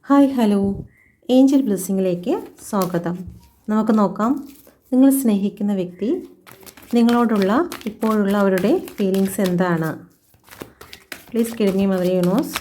Hi hello Angel ബ്ലെസ്സിങ്ങിലേക്ക് സ്വാഗതം. നമുക്ക് നോക്കാം, നിങ്ങൾ സ്നേഹിക്കുന്ന വ്യക്തി നിങ്ങളോടുള്ള ഇപ്പോഴുള്ള അവരുടെ ഫീലിങ്സ് എന്താണ്. Please give me mother universe.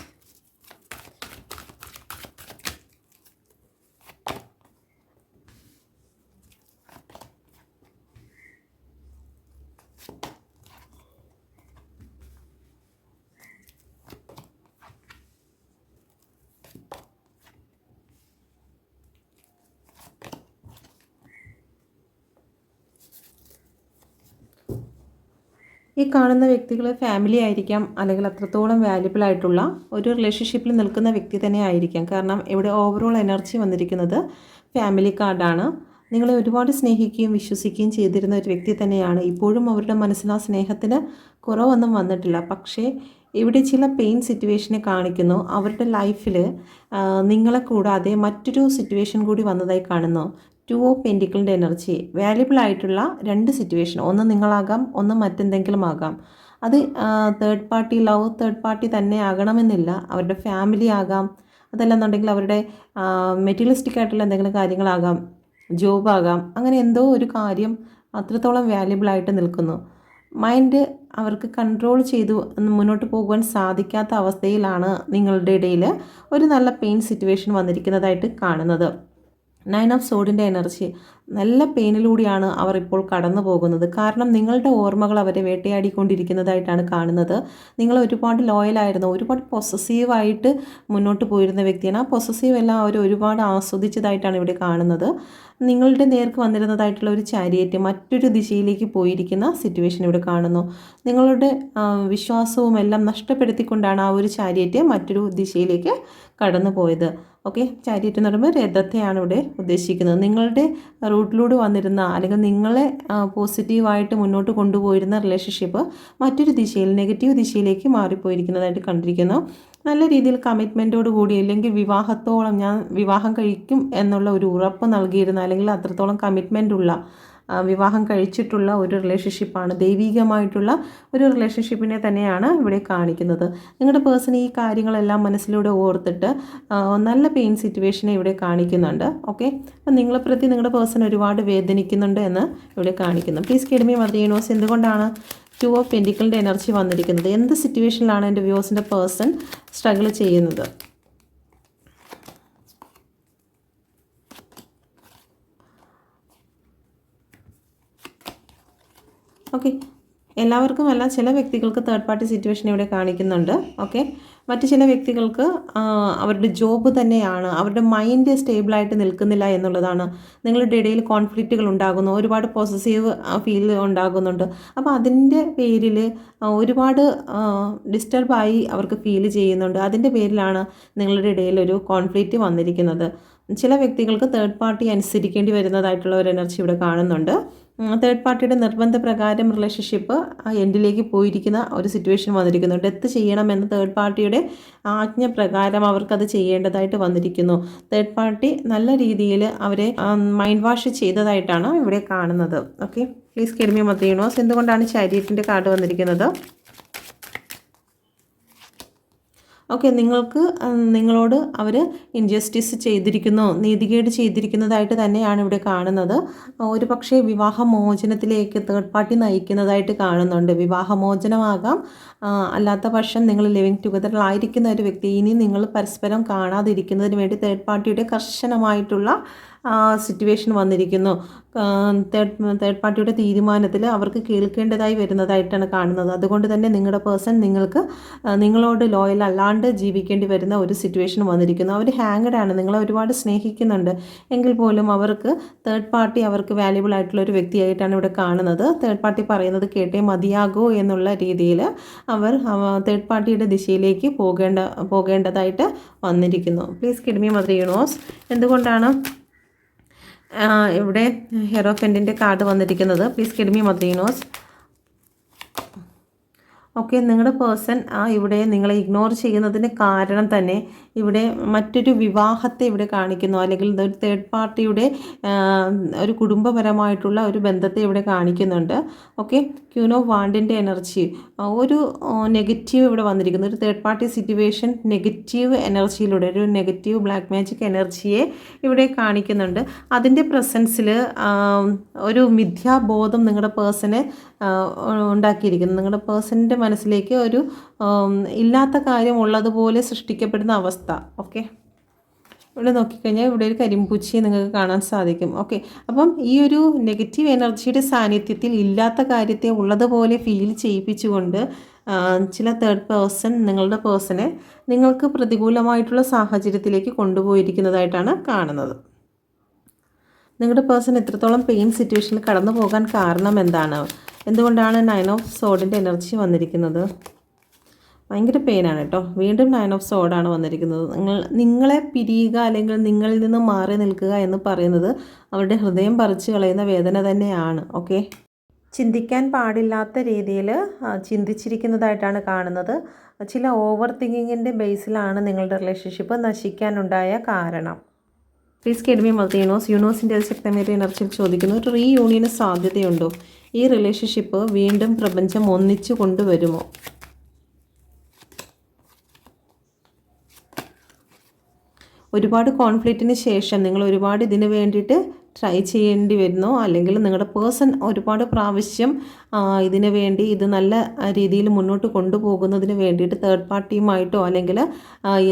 ഈ കാണുന്ന വ്യക്തികൾ ഫാമിലി ആയിരിക്കാം, അല്ലെങ്കിൽ അത്രത്തോളം വാല്യുബിൾ ആയിട്ടുള്ള ഒരു റിലേഷൻഷിപ്പിൽ നിൽക്കുന്ന വ്യക്തി തന്നെ ആയിരിക്കാം. കാരണം ഇവിടെ ഓവറോൾ എനർജി വന്നിരിക്കുന്നത് ഫാമിലി കാർഡാണ്. നിങ്ങളെ ഒരുപാട് സ്നേഹിക്കുകയും വിശ്വസിക്കുകയും ചെയ്തിരുന്ന ഒരു വ്യക്തി തന്നെയാണ്. ഇപ്പോഴും അവരുടെ മനസ്സിൽ ആ സ്നേഹത്തിന് കുറവൊന്നും വന്നിട്ടില്ല. പക്ഷേ ഇവിടെ ചില പെയിൻ സിറ്റുവേഷനെ കാണിക്കുന്നു. അവരുടെ ലൈഫിൽ നിങ്ങളെ കൂടാതെ മറ്റൊരു സിറ്റുവേഷൻ കൂടി വന്നതായി കാണുന്നു. ടു ഓഫ് പെൻറ്റിക്കിളിൻ്റെ എനർജി, വാല്യുബിൾ ആയിട്ടുള്ള രണ്ട് സിറ്റുവേഷൻ, ഒന്ന് നിങ്ങളാകാം, ഒന്ന് മറ്റെന്തെങ്കിലും ആകാം. അത് third party love, third party തന്നെ ആകണമെന്നില്ല. അവരുടെ ഫാമിലി ആകാം, അതല്ലെന്നുണ്ടെങ്കിൽ അവരുടെ മെറ്റീരിയലിസ്റ്റിക് ആയിട്ടുള്ള എന്തെങ്കിലും കാര്യങ്ങളാകാം, ജോബാകാം. അങ്ങനെ എന്തോ ഒരു കാര്യം അത്രത്തോളം വാല്യുബിൾ ആയിട്ട് നിൽക്കുന്നു. മൈൻഡ് അവർക്ക് കൺട്രോൾ ചെയ്തു മുന്നോട്ട് പോകുവാൻ സാധിക്കാത്ത അവസ്ഥയിലാണ് നിങ്ങളുടെ ഇടയിൽ ഒരു നല്ല പെയിൻ സിറ്റുവേഷൻ വന്നിരിക്കുന്നതായിട്ട് കാണുന്നത്. 9 ഓഫ് സോഡിൻ്റെ എനർജി, നല്ല പെയിനിലൂടെയാണ് അവർ ഇപ്പോൾ കടന്നു പോകുന്നത്. കാരണം നിങ്ങളുടെ ഓർമ്മകൾ അവരെ വേട്ടയാടിക്കൊണ്ടിരിക്കുന്നതായിട്ടാണ് കാണുന്നത്. നിങ്ങൾ ഒരുപാട് ലോയലായിരുന്നു, ഒരുപാട് പൊസസീവായിട്ട് മുന്നോട്ട് പോയിരുന്ന വ്യക്തിയാണ്. ആ പൊസസീവ് എല്ലാം അവർ ഒരുപാട് ആസ്വദിച്ചതായിട്ടാണ് ഇവിടെ കാണുന്നത്. നിങ്ങളുടെ നേർക്ക് വന്നിരുന്നതായിട്ടുള്ള ഒരു ചാരിയറ്റ് മറ്റൊരു ദിശയിലേക്ക് പോയിരിക്കുന്ന സിറ്റുവേഷൻ ഇവിടെ കാണുന്നു. നിങ്ങളുടെ വിശ്വാസവും എല്ലാം നഷ്ടപ്പെടുത്തിക്കൊണ്ടാണ് ആ ഒരു ചാരിയറ്റ് മറ്റൊരു ദിശയിലേക്ക് കടന്നു പോയത്. ഓക്കെ, ചാരിയറ്റ് എന്ന് പറയുമ്പോൾ രഥത്തെയാണ് ഇവിടെ ഉദ്ദേശിക്കുന്നത്. നിങ്ങളുടെ റൂട്ടിലൂടെ വന്നിരുന്ന, അല്ലെങ്കിൽ നിങ്ങളെ പോസിറ്റീവായിട്ട് മുന്നോട്ട് കൊണ്ടുപോയിരുന്ന റിലേഷൻഷിപ്പ് മറ്റൊരു ദിശയിൽ, നെഗറ്റീവ് ദിശയിലേക്ക് മാറിപ്പോയിരിക്കുന്നതായിട്ട് കണ്ടിരിക്കുന്നു. നല്ല രീതിയിൽ കമ്മിറ്റ്മെൻറ്റോട് കൂടി, അല്ലെങ്കിൽ വിവാഹത്തോളം ഞാൻ വിവാഹം കഴിക്കും എന്നുള്ള ഒരു ഉറപ്പ് നൽകിയിരുന്ന, അല്ലെങ്കിൽ അത്രത്തോളം കമ്മിറ്റ്മെൻ്റ് ഉള്ള, വിവാഹം കഴിച്ചിട്ടുള്ള ഒരു റിലേഷൻഷിപ്പാണ്. ദൈവികമായിട്ടുള്ള ഒരു റിലേഷൻഷിപ്പിനെ തന്നെയാണ് ഇവിടെ കാണിക്കുന്നത്. നിങ്ങളുടെ പേഴ്സൺ ഈ കാര്യങ്ങളെല്ലാം മനസ്സിലൂടെ ഓർത്തിട്ട് നല്ല പെയിൻ സിറ്റുവേഷനെ ഇവിടെ കാണിക്കുന്നുണ്ട്. ഓക്കെ, അപ്പം നിങ്ങളെ പ്രതി നിങ്ങളുടെ പേഴ്സൺ ഒരുപാട് വേദനിക്കുന്നുണ്ട് എന്ന് ഇവിടെ കാണിക്കുന്നു. Please give me mother universe, എന്തുകൊണ്ടാണ് ടു ഓഫ് പെൻറ്റിക്കിളിൻ്റെ എനർജി വന്നിരിക്കുന്നത്? എന്ത് സിറ്റുവേഷനിലാണ് എൻ്റെ വ്യൂവേഴ്സിൻ്റെ പേഴ്സൺ സ്ട്രഗിൾ ചെയ്യുന്നത്? ഓക്കെ, എല്ലാവർക്കും അല്ല, ചില വ്യക്തികൾക്ക് തേർഡ് പാർട്ടി സിറ്റുവേഷൻ ഇവിടെ കാണിക്കുന്നുണ്ട്. ഓക്കെ, മറ്റ് ചില വ്യക്തികൾക്ക് അവരുടെ ജോബ് തന്നെയാണ്, അവരുടെ മൈൻഡ് സ്റ്റേബിളായിട്ട് നിൽക്കുന്നില്ല എന്നുള്ളതാണ്. നിങ്ങളുടെ ഇടയിൽ കോൺഫ്ലിക്റ്റുകൾ ഉണ്ടാകുന്നു, ഒരുപാട് പോസസീവ് ഫീൽ ഉണ്ടാകുന്നുണ്ട്. അപ്പോൾ അതിൻ്റെ പേരിൽ ഒരുപാട് ഡിസ്റ്റർബായി അവർക്ക് ഫീൽ ചെയ്യുന്നുണ്ട്. അതിൻ്റെ പേരിലാണ് നിങ്ങളുടെ ഇടയിൽ ഒരു കോൺഫ്ലിക്റ്റ് വന്നിരിക്കുന്നത്. ചില വ്യക്തികൾക്ക് തേർഡ് പാർട്ടി അനുസരിക്കേണ്ടി വരുന്നതായിട്ടുള്ള ഒരു എനർജി ഇവിടെ കാണുന്നുണ്ട്. തേർഡ് പാർട്ടിയുടെ നിർബന്ധപ്രകാരം റിലേഷൻഷിപ്പ് എൻഡിലേക്ക് പോയിരിക്കുന്ന ഒരു സിറ്റുവേഷൻ വന്നിരിക്കുന്നു. ഡെത്ത് ചെയ്യണമെന്ന് തേർഡ് പാർട്ടിയുടെ ആജ്ഞ പ്രകാരം അവർക്കത് ചെയ്യേണ്ടതായിട്ട് വന്നിരിക്കുന്നു. തേർഡ് പാർട്ടി നല്ല രീതിയിൽ അവരെ മൈൻഡ് വാഷ് ചെയ്തതായിട്ടാണ് ഇവിടെ കാണുന്നത്. Okay, please give me mother universe, എന്തുകൊണ്ടാണ് ചാരിയറ്റിൻ്റെ കാർഡ് വന്നിരിക്കുന്നത്? ഓക്കെ, നിങ്ങളോട് അവർ ഇൻജസ്റ്റിസ് ചെയ്തിരിക്കുന്നു, നീതികേട് ചെയ്തിരിക്കുന്നതായിട്ട് തന്നെയാണ് ഇവിടെ കാണുന്നത്. ഒരു പക്ഷേ വിവാഹമോചനത്തിലേക്ക് തേർഡ് പാർട്ടി നയിക്കുന്നതായിട്ട് കാണുന്നുണ്ട്. വിവാഹമോചനമാകാം, അല്ലാത്ത പക്ഷം നിങ്ങൾ ലിവിങ് ടുഗദറിലായിരിക്കുന്ന ഒരു വ്യക്തി ഇനി നിങ്ങൾ പരസ്പരം കാണാതിരിക്കുന്നതിന് വേണ്ടി തേർഡ് പാർട്ടിയുടെ കർശനമായിട്ടുള്ള സിറ്റുവേഷൻ വന്നിരിക്കുന്നു. തേർഡ് പാർട്ടിയുടെ തീരുമാനത്തിൽ അവർക്ക് കേൾക്കേണ്ടതായി വരുന്നതായിട്ടാണ് കാണുന്നത്. അതുകൊണ്ട് തന്നെ നിങ്ങളുടെ പേഴ്സൺ നിങ്ങളോട് ലോയൽ അല്ലാണ്ട് ജീവിക്കേണ്ടി വരുന്ന ഒരു സിറ്റുവേഷൻ വന്നിരിക്കുന്നു. അവർ ഹാങ്ഡാണ്, നിങ്ങളെ ഒരുപാട് സ്നേഹിക്കുന്നുണ്ട് എങ്കിൽ പോലും അവർക്ക് തേർഡ് പാർട്ടി അവർക്ക് വാല്യുബിൾ ആയിട്ടുള്ള ഒരു വ്യക്തിയായിട്ടാണ് ഇവിടെ കാണുന്നത്. തേർഡ് പാർട്ടി പറയുന്നത് കേട്ടേ മതിയാകൂ എന്നുള്ള രീതിയിൽ അവർ തേർഡ് പാർട്ടിയുടെ ദിശയിലേക്ക് പോകേണ്ടതായിട്ട് വന്നിരിക്കുന്നു. Please give me mother universe, എന്തുകൊണ്ടാണ് ഇവിടെ ഹെറോഫെൻറ്റിൻ്റെ കാർഡ് വന്നിരിക്കുന്നത്? Please give me mother universe. Okay, നിങ്ങളുടെ പേഴ്സൺ ഇവിടെ നിങ്ങളെ ഇഗ്നോർ ചെയ്യുന്നതിന് കാരണം തന്നെ ഇവിടെ മറ്റൊരു വിവാഹത്തെ ഇവിടെ കാണിക്കുന്നു, അല്ലെങ്കിൽ ഒരു തേർഡ് പാർട്ടിയുടെ ഒരു കുടുംബപരമായിട്ടുള്ള ഒരു ബന്ധത്തെ ഇവിടെ കാണിക്കുന്നുണ്ട്. ഓക്കെ, ക്യൂൻ ഓഫ് വാണ്ടിൻ്റെ എനർജി, ഒരു നെഗറ്റീവ് ഇവിടെ വന്നിരിക്കുന്നു. ഒരു തേർഡ് പാർട്ടി സിറ്റുവേഷൻ നെഗറ്റീവ് എനർജിയിലൂടെ, ഒരു നെഗറ്റീവ് ബ്ലാക്ക് മാജിക് എനർജിയെ ഇവിടെ കാണിക്കുന്നുണ്ട്. അതിൻ്റെ പ്രസൻസിൽ ഒരു മിഥ്യാബോധം നിങ്ങളുടെ പേഴ്സണെ ഉണ്ടാക്കിയിരിക്കുന്നു. നിങ്ങളുടെ പേഴ്സണിൻ്റെ മനസ്സിലേക്ക് ഒരു ഇല്ലാത്ത കാര്യം ഉള്ളതുപോലെ സൃഷ്ടിക്കപ്പെടുന്ന അവസ്ഥ. ഓക്കെ, ഇവിടെ നോക്കിക്കഴിഞ്ഞാൽ ഇവിടെ ഒരു കരിമ്പൂച്ചിയെ നിങ്ങൾക്ക് കാണാൻ സാധിക്കും. ഓക്കെ, അപ്പം ഈ ഒരു നെഗറ്റീവ് എനർജിയുടെ സാന്നിധ്യത്തിൽ ഇല്ലാത്ത കാര്യത്തെ ഉള്ളതുപോലെ ഫീൽ ചെയ്യിപ്പിച്ചുകൊണ്ട് ചില തേർഡ് പേഴ്സൺ നിങ്ങളുടെ പേഴ്സണെ നിങ്ങൾക്ക് പ്രതികൂലമായിട്ടുള്ള സാഹചര്യത്തിലേക്ക് കൊണ്ടുപോയിരിക്കുന്നതായിട്ടാണ് കാണുന്നത്. നിങ്ങളുടെ പേഴ്സൺ എത്രത്തോളം പെയിൻ സിറ്റുവേഷനിൽ കടന്നു പോകാൻ കാരണം എന്താണ്? എന്തുകൊണ്ടാണ് 9 ഓഫ് സോഡിൻ്റെ എനർജി വന്നിരിക്കുന്നത്? ഭയങ്കര പെയിനാണ് കേട്ടോ. വീണ്ടും 9 ഓഫ് സോഡാണ് വന്നിരിക്കുന്നത്. നിങ്ങളെ പിരിയുക അല്ലെങ്കിൽ നിങ്ങളിൽ നിന്ന് മാറി നിൽക്കുക എന്ന് പറയുന്നത് അവരുടെ ഹൃദയം പറിച്ചു കളയുന്ന വേദന തന്നെയാണ്. ഓക്കെ, ചിന്തിക്കാൻ പാടില്ലാത്ത രീതിയിൽ ചിന്തിച്ചിരിക്കുന്നതായിട്ടാണ് കാണുന്നത്. ചില ഓവർ തിങ്കിങ്ങിൻ്റെ ബേസിലാണ് നിങ്ങളുടെ റിലേഷൻഷിപ്പ് നശിക്കാനുണ്ടായ കാരണം. പ്ലീസ് കെഡ്മി മദർ യൂണിവേഴ്സിൻ്റെ ശക്തമേറിയ എനർജിയിൽ ചോദിക്കുന്നു, ഒരു റീയൂണിയന് സാധ്യതയുണ്ടോ? ഈ റിലേഷൻഷിപ്പ് വീണ്ടും പ്രപഞ്ചം ഒന്നിച്ചു കൊണ്ടുവരുമോ? ഒരുപാട് കോൺഫ്ലിക്റ്റിന് ശേഷം നിങ്ങൾ ഒരുപാട് ഇതിന് വേണ്ടിയിട്ട് ട്രൈ ചെയ്യേണ്ടി വരുന്നു, അല്ലെങ്കിൽ നിങ്ങളുടെ പേഴ്സൺ ഒരുപാട് പ്രാവശ്യം ഇതിന് വേണ്ടി ഇത് നല്ല രീതിയിൽ മുന്നോട്ട് കൊണ്ടുപോകുന്നതിന് വേണ്ടിയിട്ട് തേർഡ് പാർട്ടിയുമായിട്ടോ അല്ലെങ്കിൽ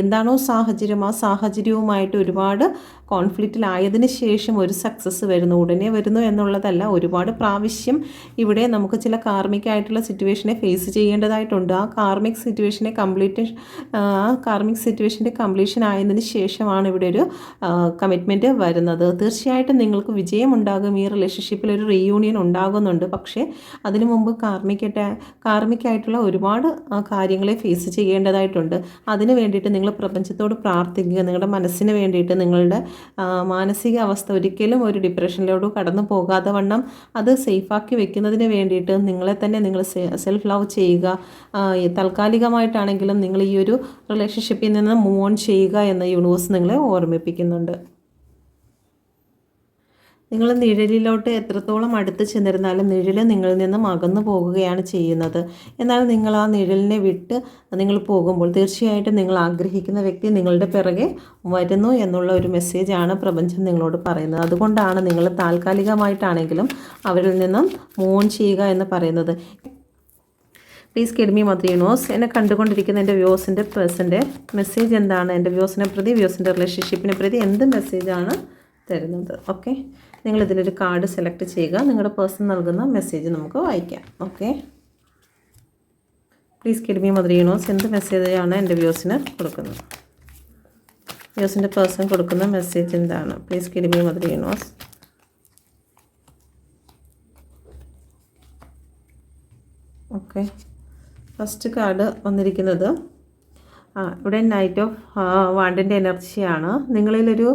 എന്താണോ സാഹചര്യം ആ സാഹചര്യവുമായിട്ട് ഒരുപാട് കോൺഫ്ലിക്റ്റിലായതിന് ശേഷം ഒരു സക്സസ് വരുന്നു, ഉടനെ വരുന്നു എന്നുള്ളതല്ല. ഒരുപാട് പ്രാവശ്യം ഇവിടെ നമുക്ക് ചില കാർമികമായിട്ടുള്ള സിറ്റുവേഷനെ ഫേസ് ചെയ്യേണ്ടതായിട്ടുണ്ട്. ആ കാർമിക് സിറ്റുവേഷൻ്റെ കംപ്ലീഷൻ ആയതിനു ശേഷമാണ് ഇവിടെ ഒരു കമ്മിറ്റ്മെൻറ്റ് വരുന്നത്. തീർച്ചയായിട്ടും നിങ്ങൾക്ക് വിജയമുണ്ടാകും. ഈ റിലേഷൻഷിപ്പിൽ ഒരു റീയൂണിയൻ ഉണ്ടാകുന്നുണ്ട്. പക്ഷേ അതിനു മുമ്പ് കാർമികമായിട്ടുള്ള ഒരുപാട് കാര്യങ്ങളെ ഫേസ് ചെയ്യേണ്ടതായിട്ടുണ്ട്. അതിന് വേണ്ടിയിട്ട് നിങ്ങൾ പ്രപഞ്ചത്തോട് പ്രാർത്ഥിക്കുക. നിങ്ങളുടെ മനസ്സിന് വേണ്ടിയിട്ട്, നിങ്ങളുടെ മാനസിക അവസ്ഥ ഒരിക്കലും ഒരു ഡിപ്രഷനിലോട്ട് കടന്നു പോകാതെ വണ്ണം അത് സേഫാക്കി വെക്കുന്നതിന് വേണ്ടിയിട്ട് നിങ്ങളെ തന്നെ നിങ്ങൾ സെൽഫ് ലവ് ചെയ്യുക. താൽക്കാലികമായിട്ടാണെങ്കിലും നിങ്ങൾ ഈ ഒരു റിലേഷൻഷിപ്പിൽ നിന്ന് മൂവ് ഓൺ ചെയ്യുക എന്ന് യൂണിവേഴ്സ് നിങ്ങളെ ഓർമ്മിപ്പിക്കുന്നുണ്ട്. നിങ്ങൾ നിഴലിലോട്ട് എത്രത്തോളം അടുത്ത് ചെന്നിരുന്നാലും നിഴൽ നിങ്ങളിൽ നിന്നും അകന്നു പോകുകയാണ് ചെയ്യുന്നത്. എന്നാൽ നിങ്ങൾ ആ നിഴലിനെ വിട്ട് നിങ്ങൾ പോകുമ്പോൾ തീർച്ചയായിട്ടും നിങ്ങൾ ആഗ്രഹിക്കുന്ന വ്യക്തി നിങ്ങളുടെ പിറകെ വരുന്നു എന്നുള്ള ഒരു മെസ്സേജാണ് പ്രപഞ്ചം നിങ്ങളോട് പറയുന്നത്. അതുകൊണ്ടാണ് നിങ്ങൾ താൽക്കാലികമായിട്ടാണെങ്കിലും അവരിൽ നിന്നും മൂവ് ഓൺ ചെയ്യുക എന്ന് പറയുന്നത്. പ്ലീസ് കെഡ്മി മദർ യൂണിവേഴ്സ് എന്നെ കണ്ടുകൊണ്ടിരിക്കുന്ന എൻ്റെ വ്യൂസിൻ്റെ പേഴ്സൻ്റെ മെസ്സേജ് എന്താണ്? എൻ്റെ വ്യൂസിനെ പ്രതി, വ്യൂസിൻ്റെ റിലേഷൻഷിപ്പിനെ പ്രതി എന്ത് മെസ്സേജാണ് തരുന്നത്? ഓക്കെ, നിങ്ങളിതിലൊരു കാർഡ് സെലക്ട് ചെയ്യുക. നിങ്ങളുടെ പേഴ്സൺ നൽകുന്ന മെസ്സേജ് നമുക്ക് വായിക്കാം. ഓക്കെ, പ്ലീസ് കെഡ്മി മദർ യൂണിവേഴ്സ് എന്ത് മെസ്സേജാണ് എൻ്റെ വ്യൂസിന് കൊടുക്കുന്നത്? വ്യൂസിൻ്റെ പേഴ്സൺ കൊടുക്കുന്ന മെസ്സേജ് എന്താണ്? Please കെഡ്മി mother universe. Okay, first card വന്നിരിക്കുന്നത് ഇവിടെ നൈറ്റ് ഓഫ് വാണ്ടിൻ്റെ എനർജിയാണ്. നിങ്ങളിലൊരു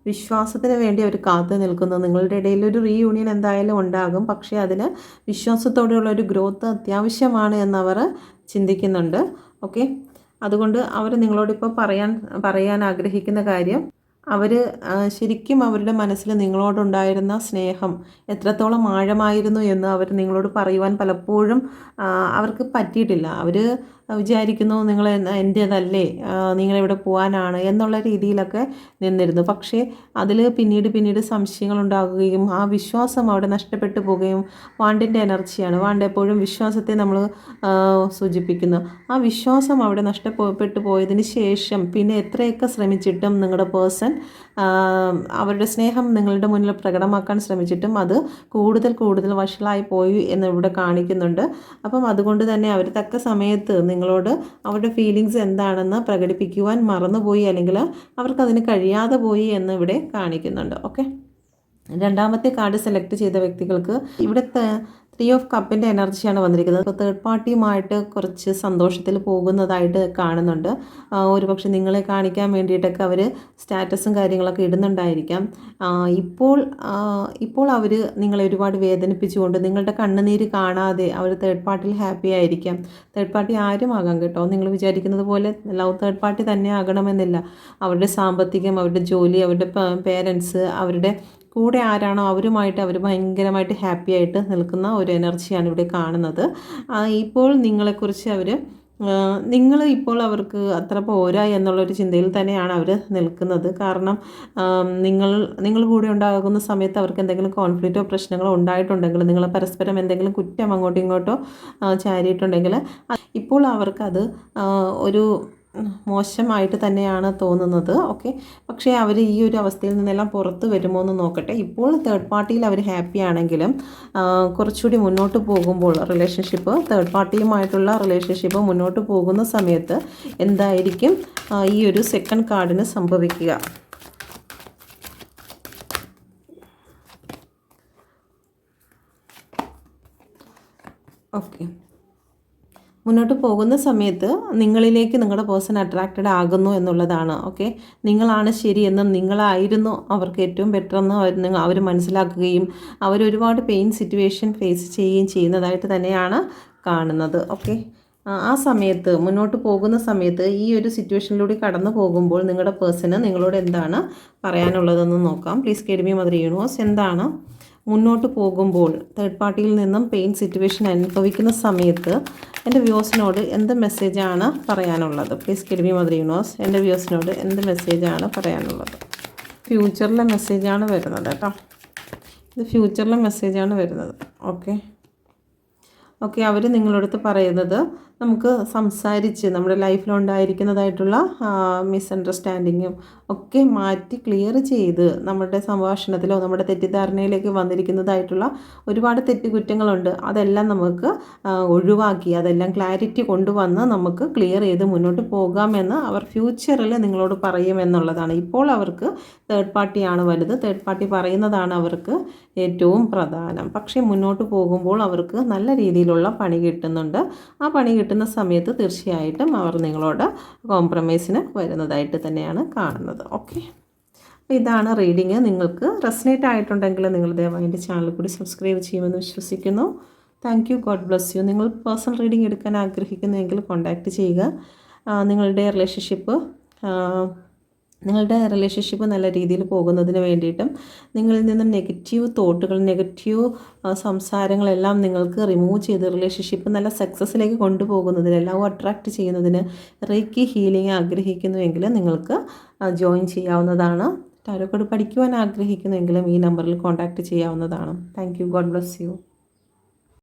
വിശ്വാസത്തിന് വേണ്ടി അവർ കാത്തു നിൽക്കുന്നു. നിങ്ങളുടെ ഇടയിൽ ഒരു റീയൂണിയൻ എന്തായാലും ഉണ്ടാകും. പക്ഷേ അതിന് വിശ്വാസത്തോടെയുള്ള ഒരു ഗ്രോത്ത് അത്യാവശ്യമാണ് എന്നവർ ചിന്തിക്കുന്നുണ്ട്. ഓക്കെ, അതുകൊണ്ട് അവർ നിങ്ങളോടിപ്പോൾ പറയാൻ ആഗ്രഹിക്കുന്ന കാര്യം, അവർ ശരിക്കും അവരുടെ മനസ്സിൽ നിങ്ങളോടുണ്ടായിരുന്ന സ്നേഹം എത്രത്തോളം ആഴമായിരുന്നു എന്ന് അവർ നിങ്ങളോട് പറയുവാൻ പലപ്പോഴും അവർക്ക് പറ്റിയിട്ടില്ല. അവർ വിചാരിക്കുന്നു നിങ്ങൾ എൻ്റേതല്ലേ, നിങ്ങളിവിടെ പോകാനാണ് എന്നുള്ള രീതിയിലൊക്കെ നിന്നിരുന്നു. പക്ഷേ അതിൽ പിന്നീട് സംശയങ്ങളുണ്ടാകുകയും ആ വിശ്വാസം അവിടെ നഷ്ടപ്പെട്ടു പോവുകയും, വാണ്ടിൻ്റെ എനർജിയാണ്. വാണ്ട് എപ്പോഴും വിശ്വാസത്തെ നമ്മൾ സൂചിപ്പിക്കുന്നു. ആ വിശ്വാസം അവിടെ നഷ്ടപ്പെട്ടു പോയതിന് ശേഷം പിന്നെ എത്രയൊക്കെ ശ്രമിച്ചിട്ടും നിങ്ങളുടെ പേഴ്സൺ അവരുടെ സ്നേഹം നിങ്ങളുടെ മുന്നിൽ പ്രകടമാക്കാൻ ശ്രമിച്ചിട്ടും അത് കൂടുതൽ വഷളായി പോയി എന്ന് ഇവിടെ കാണിക്കുന്നുണ്ട്. അപ്പം അതുകൊണ്ട് തന്നെ അവർ തക്ക സമയത്ത് നിങ്ങളോട് അവരുടെ ഫീലിങ്സ് എന്താണെന്ന് പ്രകടിപ്പിക്കുവാൻ മറന്നുപോയി, അല്ലെങ്കിൽ അവർക്കതിന് കഴിയാതെ പോയി എന്ന് ഇവിടെ കാണിക്കുന്നുണ്ട്. ഓക്കെ, രണ്ടാമത്തെ കാർഡ് സെലക്ട് ചെയ്ത വ്യക്തികൾക്ക് ഇവിടെ 3 ഓഫ് കപ്പിൻ്റെ എനർജിയാണ് വന്നിരിക്കുന്നത്. അപ്പോൾ തേർഡ് പാർട്ടിയുമായിട്ട് കുറച്ച് സന്തോഷത്തിൽ പോകുന്നതായിട്ട് കാണുന്നുണ്ട്. ഒരുപക്ഷെ നിങ്ങളെ കാണിക്കാൻ വേണ്ടിയിട്ടൊക്കെ അവർ സ്റ്റാറ്റസും കാര്യങ്ങളൊക്കെ ഇടുന്നുണ്ടായിരിക്കാം. ഇപ്പോൾ അവർ നിങ്ങളെ ഒരുപാട് വേദനിപ്പിച്ചുകൊണ്ട് നിങ്ങളുടെ കണ്ണുനീര് കാണാതെ അവർ തേർഡ് പാർട്ടിയിൽ ഹാപ്പി ആയിരിക്കാം. തേർഡ് പാർട്ടി ആരും ആകാം കേട്ടോ. നിങ്ങൾ വിചാരിക്കുന്നത് പോലെ ലവ് തേർഡ് പാർട്ടി തന്നെ ആകണമെന്നില്ല. അവരുടെ സാമ്പത്തികം, അവരുടെ ജോലി, അവരുടെ പേരൻസ്, അവരുടെ കൂടെ ആരാണോ അവരുമായിട്ട് അവർ ഭയങ്കരമായിട്ട് ഹാപ്പി ആയിട്ട് നിൽക്കുന്ന ഒരു എനർജിയാണ് ഇവിടെ കാണുന്നത്. ഇപ്പോൾ നിങ്ങളെക്കുറിച്ച് നിങ്ങൾ ഇപ്പോൾ അവർക്ക് അത്ര പോരാ എന്നുള്ളൊരു ചിന്തയിൽ തന്നെയാണ് അവർ നിൽക്കുന്നത്. കാരണം നിങ്ങൾ കൂടെ ഉണ്ടാകുന്ന സമയത്ത് അവർക്ക് എന്തെങ്കിലും കോൺഫ്ലിക്റ്റോ പ്രശ്നങ്ങളോ ഉണ്ടായിട്ടുണ്ടെങ്കിൽ, നിങ്ങൾ പരസ്പരം എന്തെങ്കിലും കുറ്റം അങ്ങോട്ടും ഇങ്ങോട്ടോ ചാരിയിട്ടുണ്ടെങ്കിൽ ഇപ്പോൾ അവർക്കത് ഒരു മോശമായിട്ട് തന്നെയാണ് തോന്നുന്നത്. ഓക്കെ, പക്ഷേ അവർ ഈ ഒരു അവസ്ഥയിൽ നിന്നെല്ലാം പുറത്ത് വരുമോ എന്ന് നോക്കട്ടെ. ഇപ്പോൾ തേർഡ് പാർട്ടിയിൽ അവർ ഹാപ്പി ആണെങ്കിലും കുറച്ചുകൂടി മുന്നോട്ട് പോകുമ്പോൾ തേർഡ് പാർട്ടിയുമായിട്ടുള്ള റിലേഷൻഷിപ്പ് മുന്നോട്ട് പോകുന്ന സമയത്ത് എന്തായിരിക്കും ഈ ഒരു സെക്കൻഡ് കാർഡിന് സംഭവിക്കുക? ഓക്കെ, മുന്നോട്ട് പോകുന്ന സമയത്ത് നിങ്ങളിലേക്ക് നിങ്ങളുടെ പേഴ്സൺ അട്രാക്റ്റഡ് ആകുന്നു എന്നുള്ളതാണ്. ഓക്കെ, നിങ്ങളാണ് ശരിയെന്നും നിങ്ങളായിരുന്നു അവർക്ക് ഏറ്റവും ബെറ്റർ എന്ന് അവർ മനസ്സിലാക്കുകയും അവരൊരുപാട് പെയിൻ സിറ്റുവേഷൻ ഫേസ് ചെയ്യുകയും ചെയ്യുന്നതായിട്ട് തന്നെയാണ് കാണുന്നത്. ഓക്കെ, ആ സമയത്ത് മുന്നോട്ട് പോകുന്ന സമയത്ത് ഈ ഒരു സിറ്റുവേഷനിലൂടെ കടന്നു പോകുമ്പോൾ നിങ്ങളുടെ പേഴ്സണ് നിങ്ങളോട് എന്താണ് പറയാനുള്ളതെന്ന് നോക്കാം. Please guide me mother universe. എന്താണ് മുന്നോട്ട് പോകുമ്പോൾ തേർഡ് പാർട്ടിയിൽ നിന്നും പെയിൻ സിറ്റുവേഷൻ അനുഭവിക്കുന്ന സമയത്ത് എൻ്റെ വ്യൂസിനോട് എന്ത് മെസ്സേജാണ് പറയാനുള്ളത്? Please guide me mother universe. എൻ്റെ വ്യൂസിനോട് എന്ത് മെസ്സേജാണ് പറയാനുള്ളത്? ഫ്യൂച്ചറിലെ മെസ്സേജാണ് വരുന്നത് കേട്ടോ. ഇത് ഫ്യൂച്ചറിലെ മെസ്സേജാണ് വരുന്നത്. ഓക്കെ, അവർ നിങ്ങളടുത്ത് പറയുന്നത് നമുക്ക് സംസാരിച്ച് നമ്മുടെ ലൈഫിലുണ്ടായിരിക്കുന്നതായിട്ടുള്ള മിസ്അണ്ടർസ്റ്റാൻഡിങ്ങും ഒക്കെ മാറ്റി ക്ലിയർ ചെയ്ത് നമ്മുടെ സംഭാഷണത്തിലോ നമ്മുടെ തെറ്റിദ്ധാരണയിലേക്ക് വന്നിരിക്കുന്നതായിട്ടുള്ള ഒരുപാട് തെറ്റുകുറ്റങ്ങളുണ്ട്. അതെല്ലാം നമുക്ക് ഒഴിവാക്കി അതെല്ലാം ക്ലാരിറ്റി കൊണ്ടുവന്ന് നമുക്ക് ക്ലിയർ ചെയ്ത് മുന്നോട്ട് പോകാമെന്ന് അവർ ഫ്യൂച്ചറിൽ നിങ്ങളോട് പറയുമെന്നുള്ളതാണ്. ഇപ്പോൾ അവർക്ക് തേർഡ് പാർട്ടിയാണ് വലുത്. തേർഡ് പാർട്ടി പറയുന്നതാണ് അവർക്ക് ഏറ്റവും പ്രധാനം. പക്ഷേ മുന്നോട്ട് പോകുമ്പോൾ അവർക്ക് നല്ല രീതിയിലുള്ള പണി കിട്ടുന്നുണ്ട്. ആ പണി കിട്ടുന്ന സമയത്ത് തീർച്ചയായിട്ടും അവർ നിങ്ങളോട് കോംപ്രമൈസിന് വരുന്നതായിട്ട് തന്നെയാണ് കാണുന്നത്. ഓക്കെ, അപ്പോൾ ഇതാണ് റീഡിങ്. നിങ്ങൾക്ക് റെസനേറ്റ് ആയിട്ടുണ്ടെങ്കിൽ നിങ്ങൾ ദയവായി എൻ്റെ ചാനൽ കൂടി സബ്സ്ക്രൈബ് ചെയ്യുമെന്ന് വിശ്വസിക്കുന്നു. Thank you. God bless you. നിങ്ങൾ പേഴ്സണൽ റീഡിംഗ് എടുക്കാൻ ആഗ്രഹിക്കുന്നുവെങ്കിൽ കോൺടാക്റ്റ് ചെയ്യുക. നിങ്ങളുടെ റിലേഷൻഷിപ്പ് നല്ല രീതിയിൽ പോകുന്നതിന് വേണ്ടിയിട്ടും നിങ്ങളിൽ നിന്നും നെഗറ്റീവ് തോട്ടുകൾ, നെഗറ്റീവ് സംസാരങ്ങളെല്ലാം നിങ്ങൾക്ക് റിമൂവ് ചെയ്ത് റിലേഷൻഷിപ്പ് നല്ല സക്സസ്സിലേക്ക് കൊണ്ടുപോകുന്നതിന്, ലവ് അട്രാക്റ്റ് ചെയ്യുന്നതിന് റേക്കി ഹീലിംഗ് ആഗ്രഹിക്കുന്നുവെങ്കിൽ നിങ്ങൾക്ക് ജോയിൻ ചെയ്യാവുന്നതാണ്. ടാരോ കാർഡ് പഠിക്കുവാൻ ആഗ്രഹിക്കുന്നുവെങ്കിലും ഈ നമ്പറിൽ കോൺടാക്റ്റ് ചെയ്യാവുന്നതാണ്. Thank you. God bless you.